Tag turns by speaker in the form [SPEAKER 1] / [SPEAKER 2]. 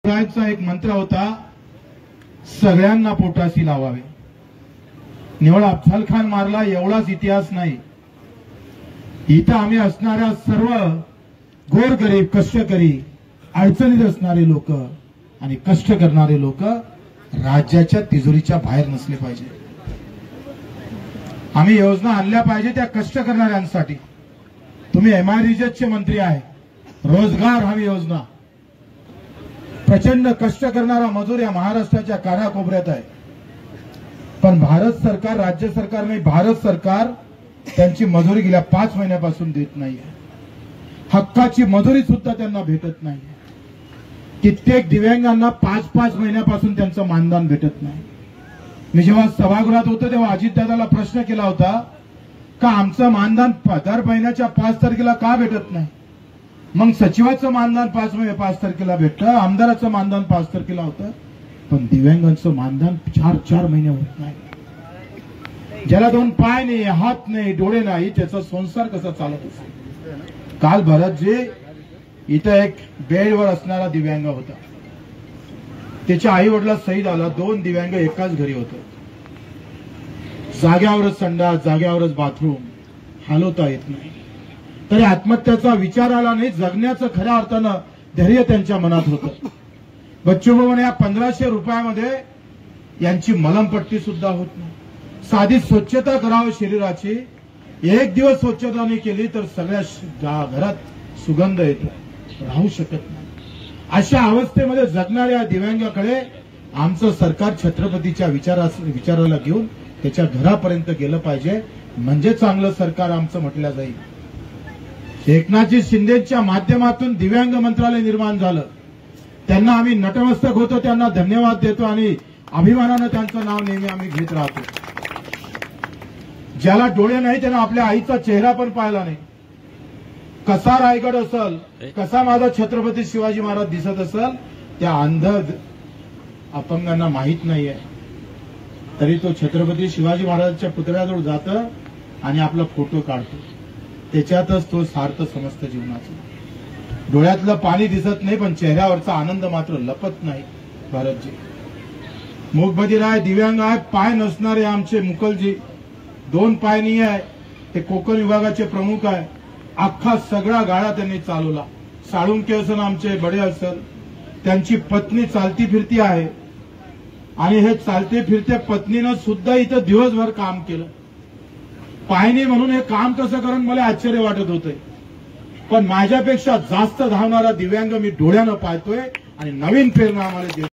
[SPEAKER 1] पोटाचा एक मंत्र होता, सगळ्यांना पोटाशी लावावे. निवळ अफजल खान मारला एवढाच इतिहास नाही. इथं आम्ही असणाऱ्या सर्व गोरगरीब, कष्टकरी, अडचणीत असणारे लोक आणि कष्ट करणारे लोक राज्याच्या तिजोरीच्या बाहेर नसले पाहिजे. आम्ही योजना आणल्या पाहिजे त्या कष्ट करणाऱ्यांसाठी. तुम्ही MIDCचे मंत्री आहे. रोजगार हमी योजना, प्रचंड कष्ट करणारा मजूर या महाराष्ट्राच्या कानाकोपऱ्यात आहे. पण भारत सरकार, राज्य सरकार नाही, भारत सरकार त्यांची मजुरी गेल्या 5 महिन्यापासून देत नाहीये. हक्काची मजुरी सुद्धा त्यांना भेटत नाही. कित्येक दिव्यांगांना 5-5 महिन्यापासून त्यांचं मानधन भेटत नाही. मी जेव्हा सभागृहात होतो तेव्हा अजितदादाला प्रश्न केला होता का आमचं मानधन दर महिन्याच्या 5 तारखेला का भेटत नाही. मग सचिवाचं मानधन 5 तारखेला भेटतं, आमदाराचं मानधन 5 तारखेला होतं, पण दिव्यांगांचं मानधन 4-4 महिने होत नाही. ज्याला 2 पाय नाही, हात नाही, डोळे नाही, त्याचा संसार कसा चालत असेल. काल भरतजी इथं एक बेडवर असणारा दिव्यांग होता. त्याच्या आई वडिला शहीद आला. 2 दिव्यांग एकाच घरी होते. जाग्यावरच संडास, जाग्यावरच बाथरूम, हलवता येत नाही. तरी आत्महत्याचा विचार आला नाही. जगण्याचं खऱ्या अर्थानं धैर्य त्यांच्या मनात होतं. बच्चू म्हणे या 1500 रुपयामध्ये यांची मलमपट्टी सुद्धा होत नाही. साधी स्वच्छता करावी शरीराची, एक दिवस स्वच्छता नाही केली तर सगळ्या घरात सुगंध येतो, राहू शकत नाही. अशा अवस्थेमध्ये जगणाऱ्या दिव्यांगाकडे आमचं सरकार छत्रपतीच्या विचाराला घेऊन त्याच्या घरापर्यंत गेलं पाहिजे, म्हणजे चांगलं सरकार आमचं म्हटलं जाईल. एकनाथजी शिंदेच्या माध्यमातून दिव्यांग मंत्रालय निर्माण झालं. त्यांना आम्ही नतमस्तक होतो, त्यांना धन्यवाद देतो आणि अभिमानानं त्यांचं नाव नेहमी आम्ही घेत राहतो. ज्याला डोळे नाही त्यानं आपल्या आईचा चेहरा पण पाहिला नाही. कसा रायगड असेल, कसा माझा छत्रपती शिवाजी महाराज दिसत असेल, त्या अंध अपंगांना माहीत नाहीये. तरी तो छत्रपती शिवाजी महाराजांच्या पुतळ्याजवळ जातं आणि आपला फोटो काढतो. त्याच्यातच तो सार्थ समजतं जीवनाचं. डोळ्यातलं पाणी दिसत नाही पण चेहऱ्यावरचा आनंद मात्र लपत नाही. भारतजी मूकबधीर आहे, दिव्यांग आहे, पाय नसणारे आमचे मुकलजी, 2 पाय नाही आहे. ते कोकण विभागाचे प्रमुख आहे. अख्खा सगळा गाडा त्यांनी चालवला. साळुंके असेल, आमचे बडे असेल, त्यांची पत्नी चालती फिरती आहे आणि हे चालते फिरते पत्नीनं सुद्धा इथं दिवसभर काम केलं. पायनी म्हणून हे काम कसं करून मला आश्चर्य वाटत होतंय. पण माझ्यापेक्षा जास्त धावणारा दिव्यांग मी डोळ्यानं पाहतोय आणि नवीन प्रेरणा आम्हाला